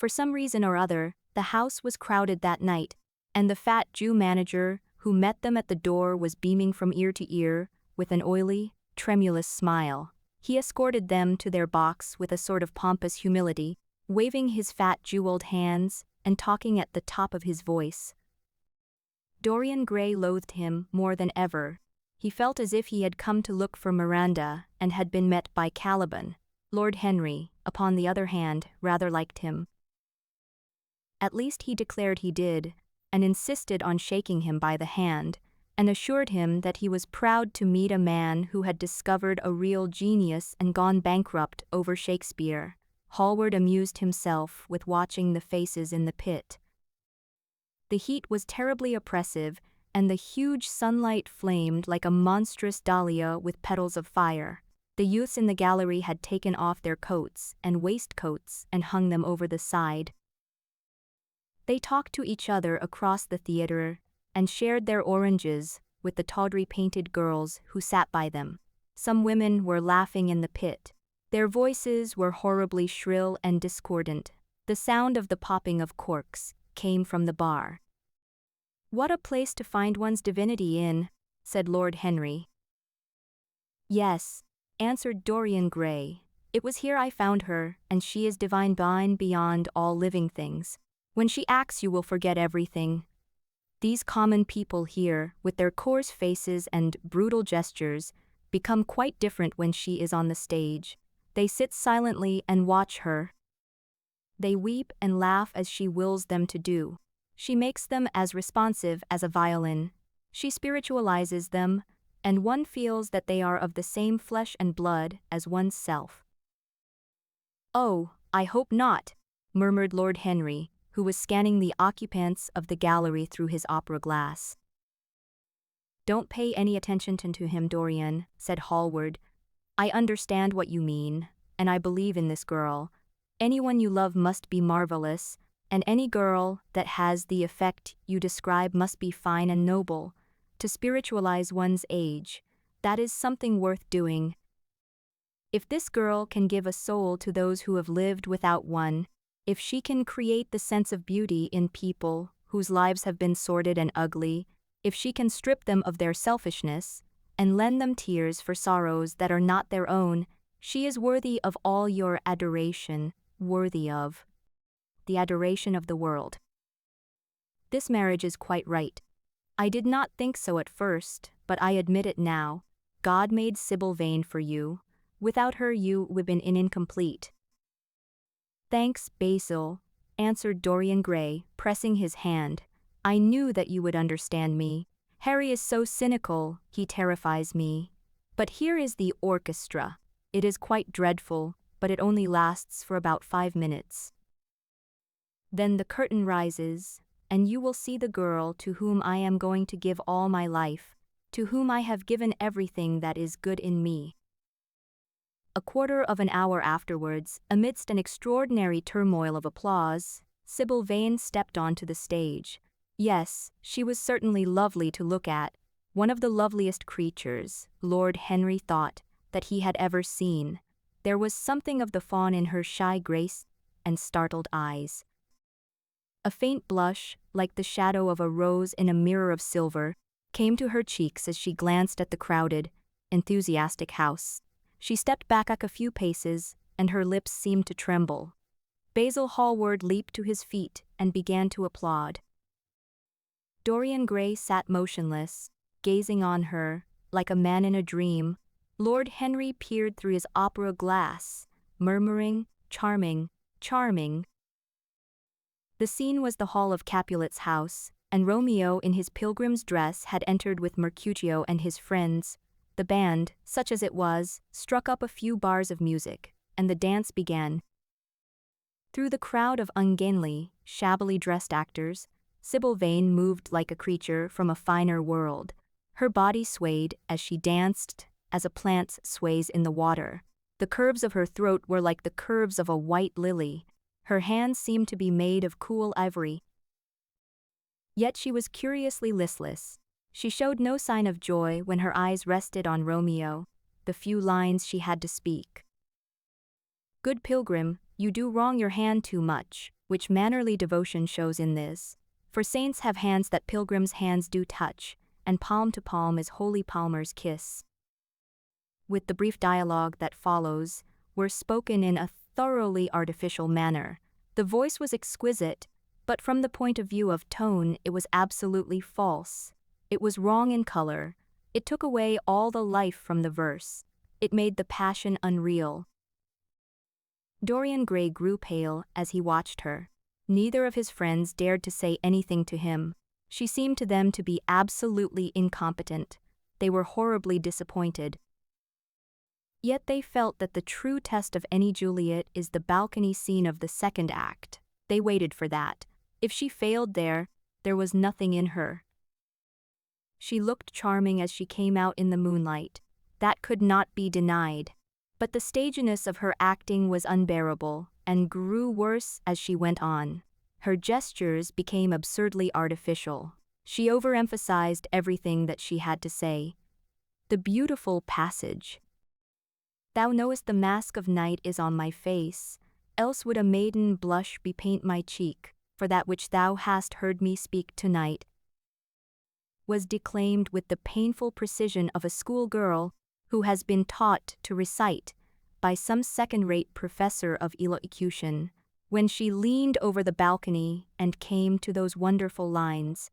For some reason or other, the house was crowded that night, and the fat Jew manager who met them at the door was beaming from ear to ear with an oily, tremulous smile. He escorted them to their box with a sort of pompous humility, waving his fat jeweled hands and talking at the top of his voice. Dorian Gray loathed him more than ever. He felt as if he had come to look for Miranda and had been met by Caliban. Lord Henry, upon the other hand, rather liked him. At least he declared he did, and insisted on shaking him by the hand, and assured him that he was proud to meet a man who had discovered a real genius and gone bankrupt over Shakespeare. Hallward amused himself with watching the faces in the pit. The heat was terribly oppressive, and the huge sunlight flamed like a monstrous dahlia with petals of fire. The youths in the gallery had taken off their coats and waistcoats and hung them over the side. They talked to each other across the theater and shared their oranges with the tawdry painted girls who sat by them. Some women were laughing in the pit. Their voices were horribly shrill and discordant. The sound of the popping of corks came from the bar. "What a place to find one's divinity in," said Lord Henry. "Yes," answered Dorian Gray. "It was here I found her, and she is divine beyond all living things. When she acts you will forget everything. These common people here, with their coarse faces and brutal gestures, become quite different when she is on the stage. They sit silently and watch her. They weep and laugh as she wills them to do. She makes them as responsive as a violin. She spiritualizes them, and one feels that they are of the same flesh and blood as one's self." "Oh, I hope not," murmured Lord Henry, who was scanning the occupants of the gallery through his opera glass. "Don't pay any attention to him, Dorian," said Hallward. "I understand what you mean, and I believe in this girl. Anyone you love must be marvelous, and any girl that has the effect you describe must be fine and noble. To spiritualize one's age, that is something worth doing. If this girl can give a soul to those who have lived without one, if she can create the sense of beauty in people whose lives have been sordid and ugly, if she can strip them of their selfishness and lend them tears for sorrows that are not their own, she is worthy of all your adoration, worthy of the adoration of the world. This marriage is quite right. I did not think so at first, but I admit it now. God made Sybil Vane for you. Without her you would have been incomplete." "Thanks, Basil," answered Dorian Gray, pressing his hand. "I knew that you would understand me. Harry is so cynical, he terrifies me. But here is the orchestra. It is quite dreadful, but it only lasts for about 5 minutes. Then the curtain rises, and you will see the girl to whom I am going to give all my life, to whom I have given everything that is good in me." A quarter of an hour afterwards, amidst an extraordinary turmoil of applause, Sybil Vane stepped onto the stage. Yes, she was certainly lovely to look at, one of the loveliest creatures, Lord Henry thought, that he had ever seen. There was something of the fawn in her shy grace and startled eyes. A faint blush, like the shadow of a rose in a mirror of silver, came to her cheeks as she glanced at the crowded, enthusiastic house. She stepped back a few paces, and her lips seemed to tremble. Basil Hallward leaped to his feet and began to applaud. Dorian Gray sat motionless, gazing on her, like a man in a dream. Lord Henry peered through his opera glass, murmuring, "Charming, charming." The scene was the hall of Capulet's house, and Romeo in his pilgrim's dress had entered with Mercutio and his friends. The band, such as it was, struck up a few bars of music, and the dance began. Through the crowd of ungainly, shabbily dressed actors, Sybil Vane moved like a creature from a finer world. Her body swayed as she danced, as a plant sways in the water. The curves of her throat were like the curves of a white lily. Her hands seemed to be made of cool ivory. Yet she was curiously listless. She showed no sign of joy when her eyes rested on Romeo, the few lines she had to speak. "Good pilgrim, you do wrong your hand too much. which mannerly devotion shows in this. For saints have hands that pilgrims' hands do touch, and palm to palm is holy palmer's kiss. With the brief dialogue that follows, were spoken in a thoroughly artificial manner. The voice was exquisite, but from the point of view of tone it was absolutely false. It was wrong in color. It took away all the life from the verse. It made the passion unreal. Dorian Gray grew pale as he watched her. Neither of his friends dared to say anything to him. She seemed to them to be absolutely incompetent. They were horribly disappointed. Yet they felt that the true test of any Juliet is the balcony scene of the second act. They waited for that. If she failed there was nothing in her. She looked charming as she came out in the moonlight. That could not be denied. But the staginess of her acting was unbearable, and grew worse as she went on. Her gestures became absurdly artificial. She overemphasized everything that she had to say. The beautiful passage. Thou knowest the mask of night is on my face, else would a maiden blush bepaint my cheek, for that which thou hast heard me speak tonight was declaimed with the painful precision of a schoolgirl who has been taught to recite by some second-rate professor of elocution. When she leaned over the balcony and came to those wonderful lines,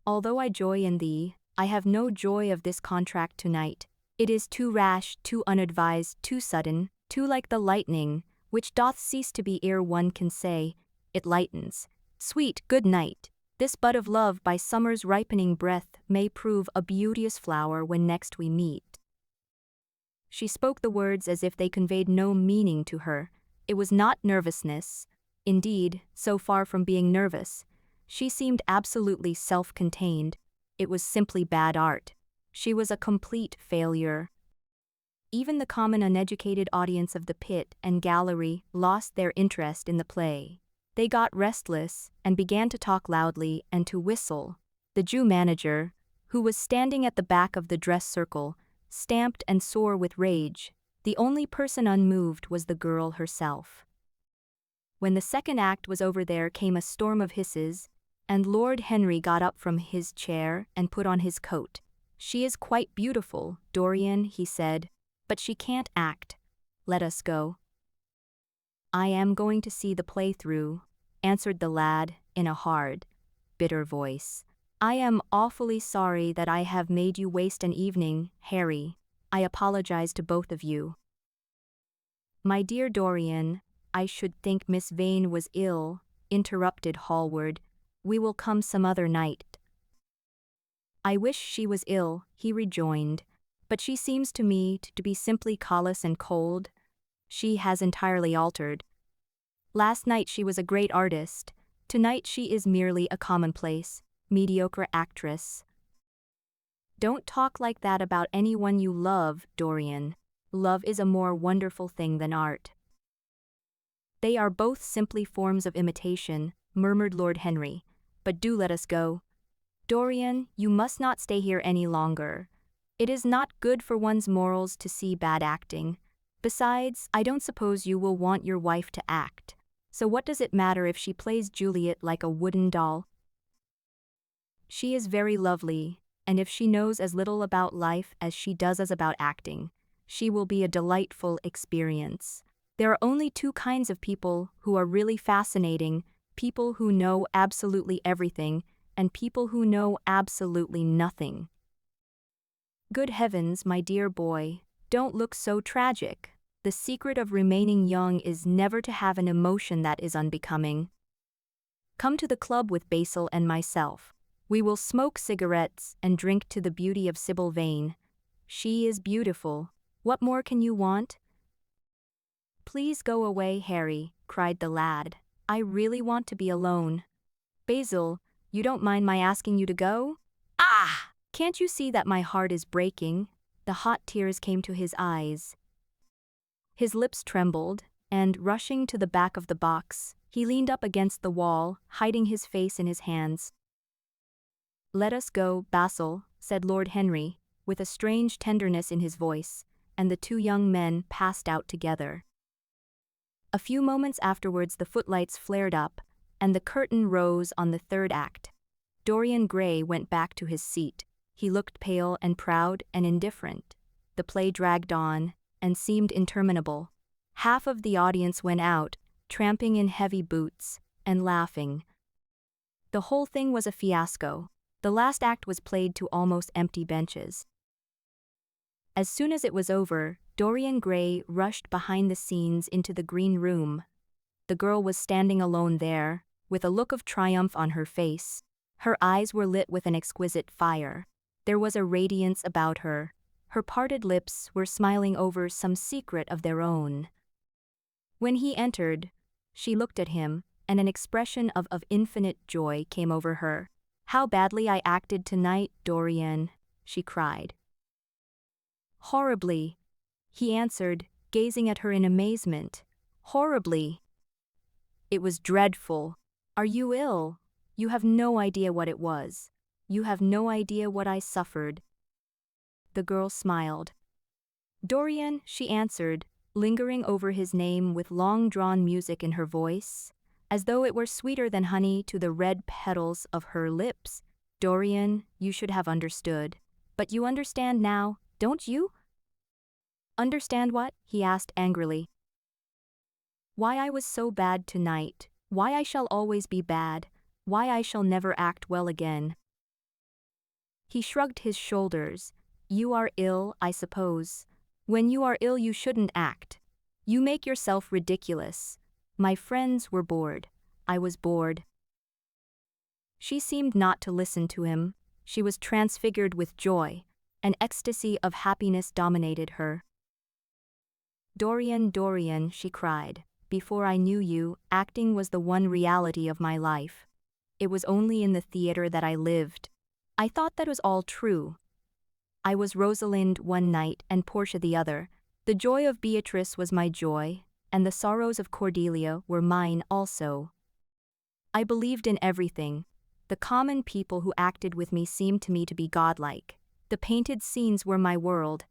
"Although I joy in thee, I have no joy of this contract tonight. It is too rash, too unadvised, too sudden, too like the lightning, which doth cease to be ere one can say, it lightens. Sweet good night. This bud of love by summer's ripening breath may prove a beauteous flower when next we meet." She spoke the words as if they conveyed no meaning to her. It was not nervousness. Indeed, so far from being nervous, she seemed absolutely self-contained. It was simply bad art. She was a complete failure. Even the common uneducated audience of the pit and gallery lost their interest in the play. They got restless and began to talk loudly and to whistle. The Jew manager, who was standing at the back of the dress circle, stamped and swore with rage. The only person unmoved was the girl herself. When the second act was over there came a storm of hisses, and Lord Henry got up from his chair and put on his coat. "She is quite beautiful, Dorian," he said, "but she can't act. Let us go." "I am going to see the play through," answered the lad in a hard, bitter voice. "I am awfully sorry that I have made you waste an evening, Harry. I apologize to both of you." "My dear Dorian, I should think Miss Vane was ill," interrupted Hallward. "We will come some other night." "I wish she was ill," he rejoined, "but she seems to me to be simply callous and cold. She has entirely altered. Last night she was a great artist. Tonight she is merely a commonplace, mediocre actress." "Don't talk like that about anyone you love, Dorian. Love is a more wonderful thing than art." "They are both simply forms of imitation," murmured Lord Henry. "But do let us go. Dorian, you must not stay here any longer. It is not good for one's morals to see bad acting. Besides, I don't suppose you will want your wife to act. So what does it matter if she plays Juliet like a wooden doll? She is very lovely, and if she knows as little about life as she does about acting, she will be a delightful experience. There are only two kinds of people who are really fascinating: people who know absolutely everything, and people who know absolutely nothing." "Good heavens, my dear boy, don't look so tragic. The secret of remaining young is never to have an emotion that is unbecoming. Come to the club with Basil and myself. We will smoke cigarettes and drink to the beauty of Sybil Vane. She is beautiful. What more can you want?" "Please go away, Harry," cried the lad. "I really want to be alone." "Basil, you don't mind my asking you to go?" "Ah! Can't you see that my heart is breaking?" The hot tears came to his eyes. His lips trembled, and rushing to the back of the box, he leaned up against the wall, hiding his face in his hands. "Let us go, Basil," said Lord Henry, with a strange tenderness in his voice, and the two young men passed out together. A few moments afterwards the footlights flared up, and the curtain rose on the third act. Dorian Gray went back to his seat. He looked pale and proud and indifferent. The play dragged on, and seemed interminable. Half of the audience went out, tramping in heavy boots, and laughing. The whole thing was a fiasco. The last act was played to almost empty benches. As soon as it was over, Dorian Gray rushed behind the scenes into the green room. The girl was standing alone there, with a look of triumph on her face. Her eyes were lit with an exquisite fire. There was a radiance about her. Her parted lips were smiling over some secret of their own. When he entered, she looked at him, and an expression of infinite joy came over her. "How badly I acted tonight, Dorian," she cried. "Horribly," he answered, gazing at her in amazement. "Horribly." "It was dreadful. Are you ill? You have no idea what it was. You have no idea what I suffered." The girl smiled. "Dorian," she answered, lingering over his name with long-drawn music in her voice, as though it were sweeter than honey to the red petals of her lips. "Dorian, you should have understood. But you understand now, don't you?" "Understand what?" he asked angrily. "Why I was so bad tonight, why I shall always be bad, why I shall never act well again." He shrugged his shoulders. "You are ill, I suppose. When you are ill you shouldn't act. You make yourself ridiculous. My friends were bored. I was bored." She seemed not to listen to him. She was transfigured with joy. An ecstasy of happiness dominated her. "Dorian, Dorian," she cried, "before I knew you, acting was the one reality of my life. It was only in the theater that I lived. I thought that was all true. I was Rosalind one night and Portia the other. The joy of Beatrice was my joy, and the sorrows of Cordelia were mine also. I believed in everything. The common people who acted with me seemed to me to be godlike. The painted scenes were my world.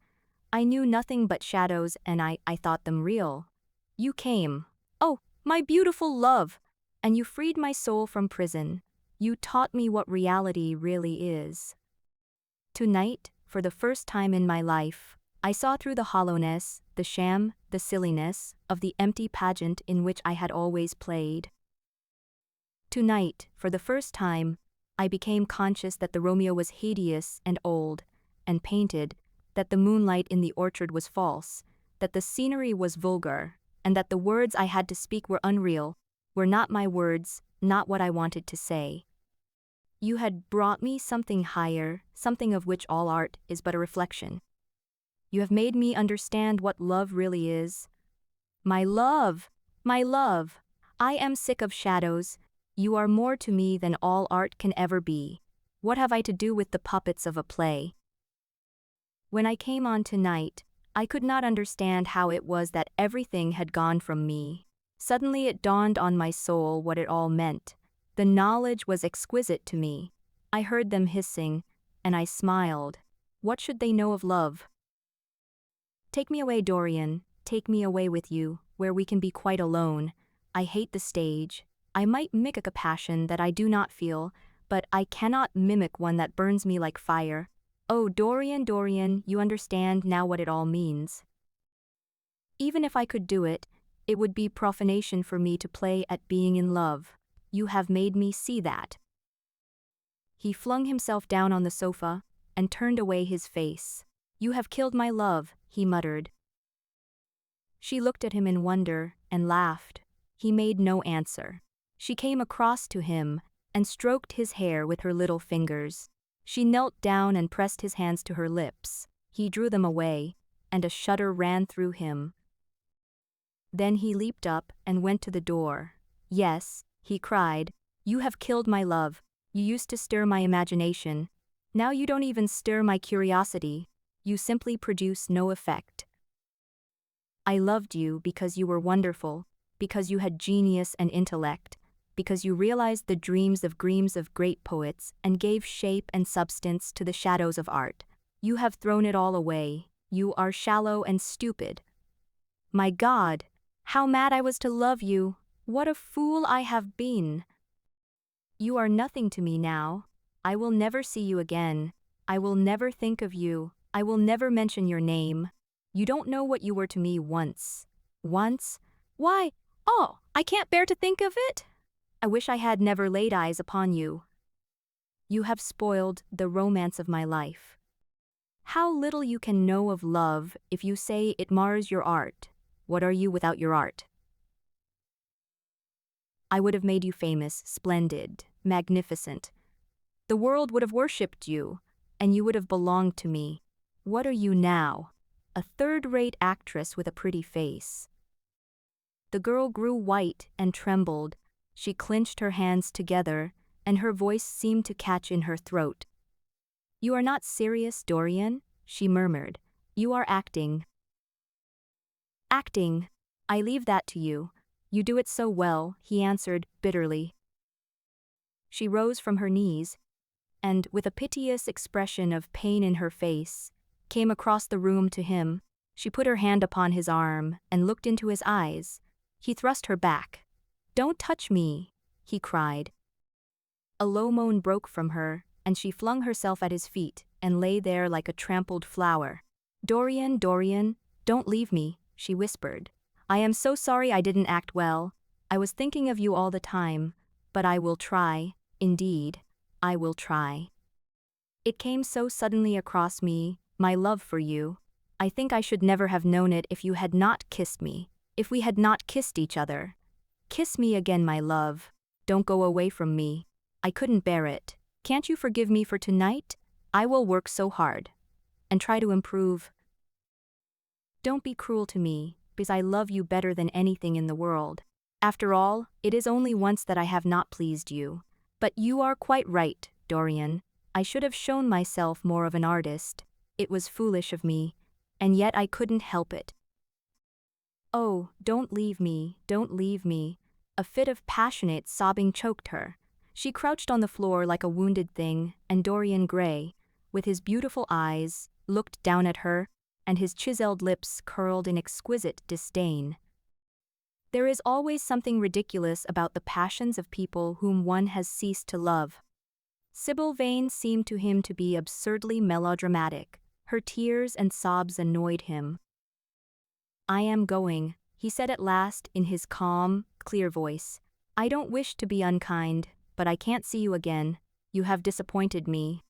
I knew nothing but shadows, and I thought them real. You came. Oh, my beautiful love! And you freed my soul from prison. You taught me what reality really is. Tonight, for the first time in my life, I saw through the hollowness, the sham, the silliness of the empty pageant in which I had always played. Tonight, for the first time, I became conscious that the Romeo was hideous and old, and painted, that the moonlight in the orchard was false, that the scenery was vulgar, and that the words I had to speak were unreal, were not my words, not what I wanted to say. You had brought me something higher, something of which all art is but a reflection. You have made me understand what love really is. My love! My love! I am sick of shadows. You are more to me than all art can ever be. What have I to do with the puppets of a play? When I came on tonight, I could not understand how it was that everything had gone from me. Suddenly it dawned on my soul what it all meant. The knowledge was exquisite to me. I heard them hissing, and I smiled. What should they know of love? Take me away, Dorian. Take me away with you, where we can be quite alone. I hate the stage. I might mimic a passion that I do not feel, but I cannot mimic one that burns me like fire. Oh, Dorian, Dorian, you understand now what it all means. Even if I could do it, it would be profanation for me to play at being in love. You have made me see that. He flung himself down on the sofa and turned away his face. You have killed my love, he muttered. She looked at him in wonder and laughed. He made no answer. She came across to him and stroked his hair with her little fingers. She knelt down and pressed his hands to her lips. He drew them away, and a shudder ran through him. Then he leaped up and went to the door. Yes, he cried, you have killed my love. You used to stir my imagination. Now you don't even stir my curiosity. You simply produce no effect. I loved you because you were wonderful, because you had genius and intellect, because you realized the dreams of great poets and gave shape and substance to the shadows of art. You have thrown it all away. You are shallow and stupid. My God, How mad I was to love you! What a fool I have been! You are nothing to me now. I will never see you again. I will never think of you. I will never mention your name. You don't know what you were to me once. Once? Why, oh, I can't bear to think of it! I wish I had never laid eyes upon you. You have spoiled the romance of my life. How little you can know of love if you say it mars your art. What are you without your art? I would have made you famous, splendid, magnificent. The world would have worshipped you, and you would have belonged to me. What are you now? A third-rate actress with a pretty face. The girl grew white and trembled. She clenched her hands together, and her voice seemed to catch in her throat. You are not serious, Dorian, she murmured. You are acting. Acting. I leave that to you. You do it so well, he answered bitterly. She rose from her knees, and, with a piteous expression of pain in her face, came across the room to him. She put her hand upon his arm and looked into his eyes. He thrust her back. Don't touch me, he cried. A low moan broke from her, and she flung herself at his feet and lay there like a trampled flower. Dorian, Dorian, don't leave me, she whispered. I am so sorry I didn't act well. I was thinking of you all the time, but I will try, indeed, I will try. It came so suddenly across me, my love for you. I think I should never have known it if you had not kissed me, if we had not kissed each other. Kiss me again, my love. Don't go away from me. I couldn't bear it. Can't you forgive me for tonight? I will work so hard. And try to improve. Don't be cruel to me, because I love you better than anything in the world. After all, it is only once that I have not pleased you. But you are quite right, Dorian. I should have shown myself more of an artist. It was foolish of me, and yet I couldn't help it. Oh, don't leave me, don't leave me. A fit of passionate sobbing choked her. She crouched on the floor like a wounded thing, and Dorian Gray, with his beautiful eyes, looked down at her, and his chiseled lips curled in exquisite disdain. There is always something ridiculous about the passions of people whom one has ceased to love. Sybil Vane seemed to him to be absurdly melodramatic. Her tears and sobs annoyed him. I am going, he said at last in his calm, clear voice. I don't wish to be unkind, but I can't see you again. You have disappointed me.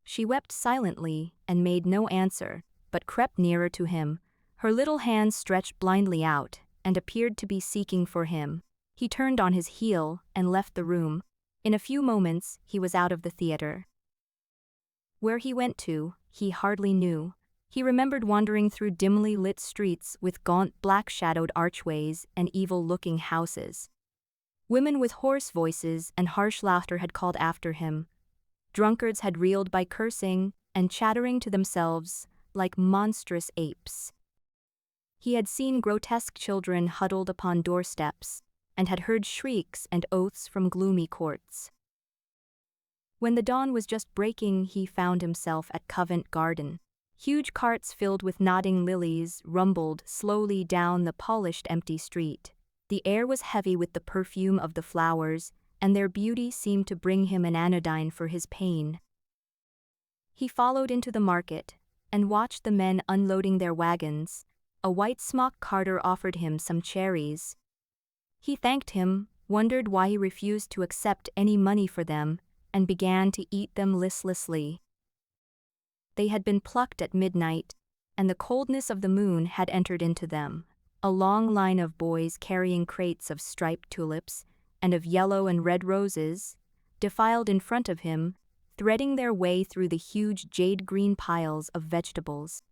She wept silently and made no answer, but crept nearer to him. Her little hands stretched blindly out and appeared to be seeking for him. He turned on his heel and left the room. In a few moments, he was out of the theater. Where he went to, he hardly knew. He remembered wandering through dimly lit streets with gaunt black-shadowed archways and evil-looking houses. Women with hoarse voices and harsh laughter had called after him. Drunkards had reeled by cursing and chattering to themselves like monstrous apes. He had seen grotesque children huddled upon doorsteps and had heard shrieks and oaths from gloomy courts. When the dawn was just breaking, he found himself at Covent Garden. Huge carts filled with nodding lilies rumbled slowly down the polished empty street. The air was heavy with the perfume of the flowers, and their beauty seemed to bring him an anodyne for his pain. He followed into the market and watched the men unloading their wagons. A white smock carter offered him some cherries. He thanked him, wondered why he refused to accept any money for them, and began to eat them listlessly. They had been plucked at midnight, and the coldness of the moon had entered into them. A long line of boys carrying crates of striped tulips and of yellow and red roses defiled in front of him, threading their way through the huge jade-green piles of vegetables.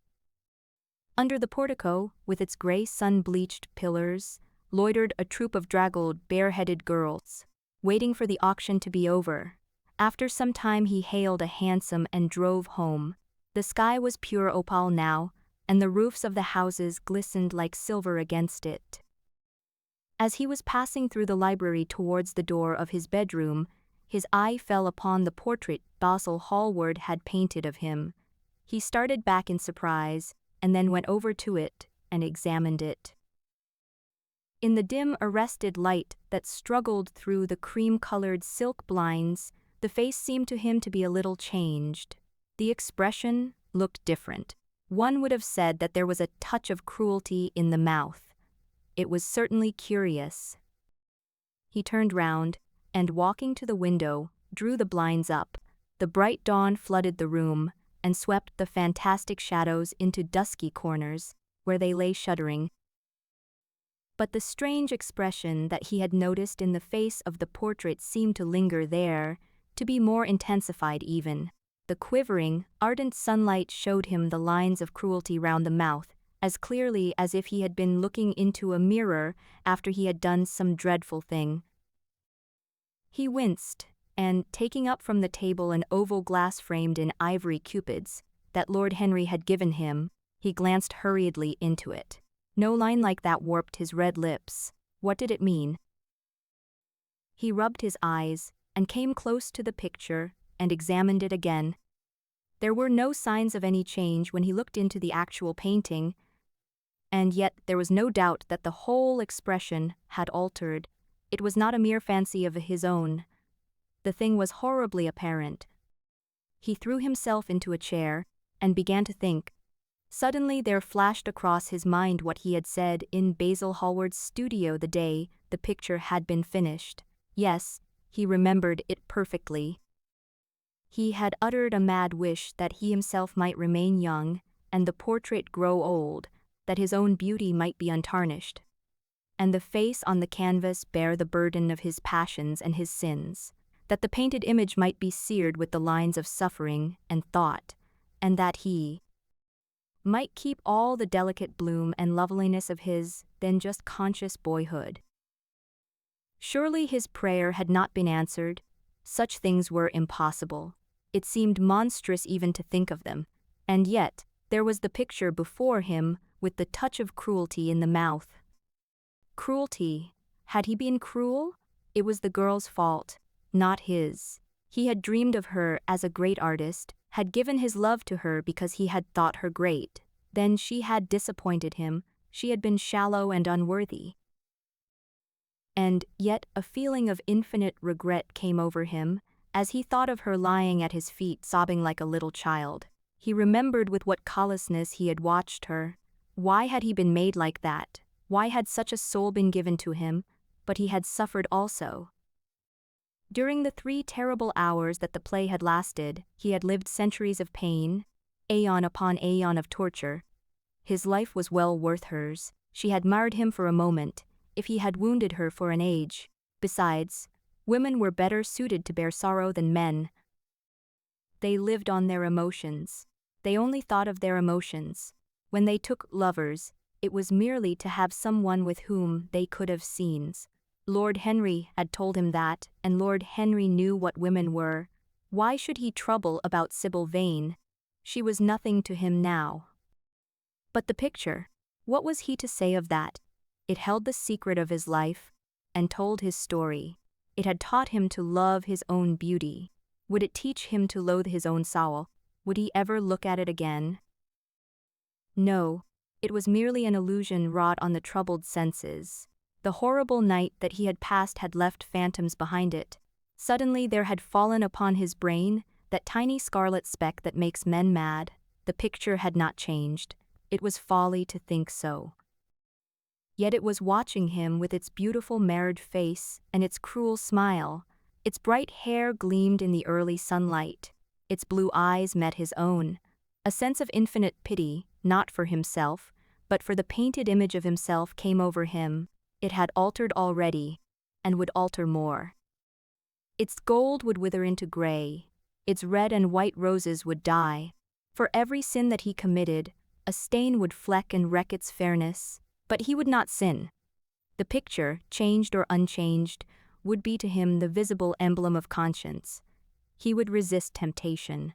Under the portico, with its gray sun-bleached pillars, loitered a troop of draggled, bare-headed girls, waiting for the auction to be over. After some time he hailed a hansom and drove home. The sky was pure opal now, and the roofs of the houses glistened like silver against it. As he was passing through the library towards the door of his bedroom, his eye fell upon the portrait Basil Hallward had painted of him. He started back in surprise, and then went over to it and examined it. In the dim, arrested light that struggled through the cream-colored silk blinds, the face seemed to him to be a little changed. The expression looked different. One would have said that there was a touch of cruelty in the mouth. It was certainly curious. He turned round, and walking to the window, drew the blinds up. The bright dawn flooded the room, and swept the fantastic shadows into dusky corners, where they lay shuddering. But the strange expression that he had noticed in the face of the portrait seemed to linger there, to be more intensified even. The quivering, ardent sunlight showed him the lines of cruelty round the mouth, as clearly as if he had been looking into a mirror after he had done some dreadful thing. He winced, and taking up from the table an oval glass framed in ivory cupids that Lord Henry had given him, he glanced hurriedly into it. No line like that warped his red lips. What did it mean? He rubbed his eyes, and came close to the picture, and examined it again. There were no signs of any change when he looked into the actual painting, and yet there was no doubt that the whole expression had altered. It was not a mere fancy of his own. The thing was horribly apparent. He threw himself into a chair, and began to think. Suddenly there flashed across his mind what he had said in Basil Hallward's studio the day the picture had been finished. Yes, he remembered it perfectly. He had uttered a mad wish that he himself might remain young, and the portrait grow old, that his own beauty might be untarnished, and the face on the canvas bear the burden of his passions and his sins, that the painted image might be seared with the lines of suffering and thought, and that he might keep all the delicate bloom and loveliness of his then just conscious boyhood. Surely his prayer had not been answered. Such things were impossible. It seemed monstrous even to think of them, and yet there was the picture before him with the touch of cruelty in the mouth. Cruelty. Had he been cruel? It was the girl's fault, not his. He had dreamed of her as a great artist, had given his love to her because he had thought her great. Then she had disappointed him, she had been shallow and unworthy. And yet a feeling of infinite regret came over him, as he thought of her lying at his feet sobbing like a little child. He remembered with what callousness he had watched her. Why had he been made like that? Why had such a soul been given to him? But he had suffered also. During the 3 terrible hours that the play had lasted, he had lived centuries of pain, aeon upon aeon of torture. His life was well worth hers. She had marred him for a moment, if he had wounded her for an age. Besides, women were better suited to bear sorrow than men. They lived on their emotions. They only thought of their emotions. When they took lovers, it was merely to have someone with whom they could have scenes. Lord Henry had told him that, and Lord Henry knew what women were. Why should he trouble about Sybil Vane? She was nothing to him now. But the picture, what was he to say of that? It held the secret of his life, and told his story. It had taught him to love his own beauty. Would it teach him to loathe his own soul? Would he ever look at it again? No, it was merely an illusion wrought on the troubled senses. The horrible night that he had passed had left phantoms behind it. Suddenly there had fallen upon his brain that tiny scarlet speck that makes men mad. The picture had not changed. It was folly to think so. Yet it was watching him with its beautiful marred face and its cruel smile. Its bright hair gleamed in the early sunlight. Its blue eyes met his own. A sense of infinite pity, not for himself, but for the painted image of himself came over him. It had altered already, and would alter more. Its gold would wither into gray. Its red and white roses would die. For every sin that he committed, a stain would fleck and wreck its fairness. But he would not sin. The picture, changed or unchanged, would be to him the visible emblem of conscience. He would resist temptation.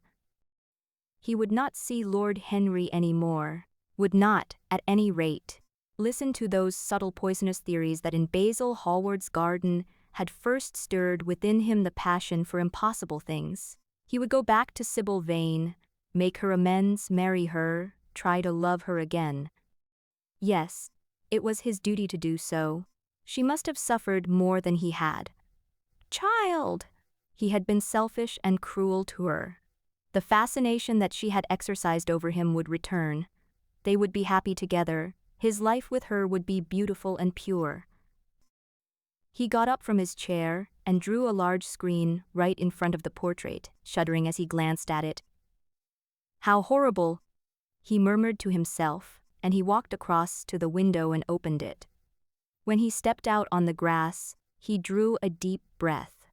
He would not see Lord Henry any more, would not, at any rate, listen to those subtle poisonous theories that in Basil Hallward's garden had first stirred within him the passion for impossible things. He would go back to Sybil Vane, make her amends, marry her, try to love her again. Yes, it was his duty to do so. She must have suffered more than he had. Child! He had been selfish and cruel to her. The fascination that she had exercised over him would return. They would be happy together. His life with her would be beautiful and pure. He got up from his chair and drew a large screen right in front of the portrait, shuddering as he glanced at it. How horrible! He murmured to himself, and he walked across to the window and opened it. When he stepped out on the grass, he drew a deep breath.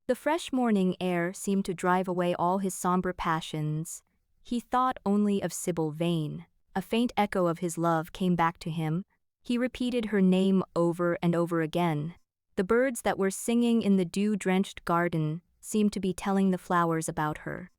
The fresh morning air seemed to drive away all his somber passions. He thought only of Sybil Vane. A faint echo of his love came back to him. He repeated her name over and over again. The birds that were singing in the dew-drenched garden seemed to be telling the flowers about her.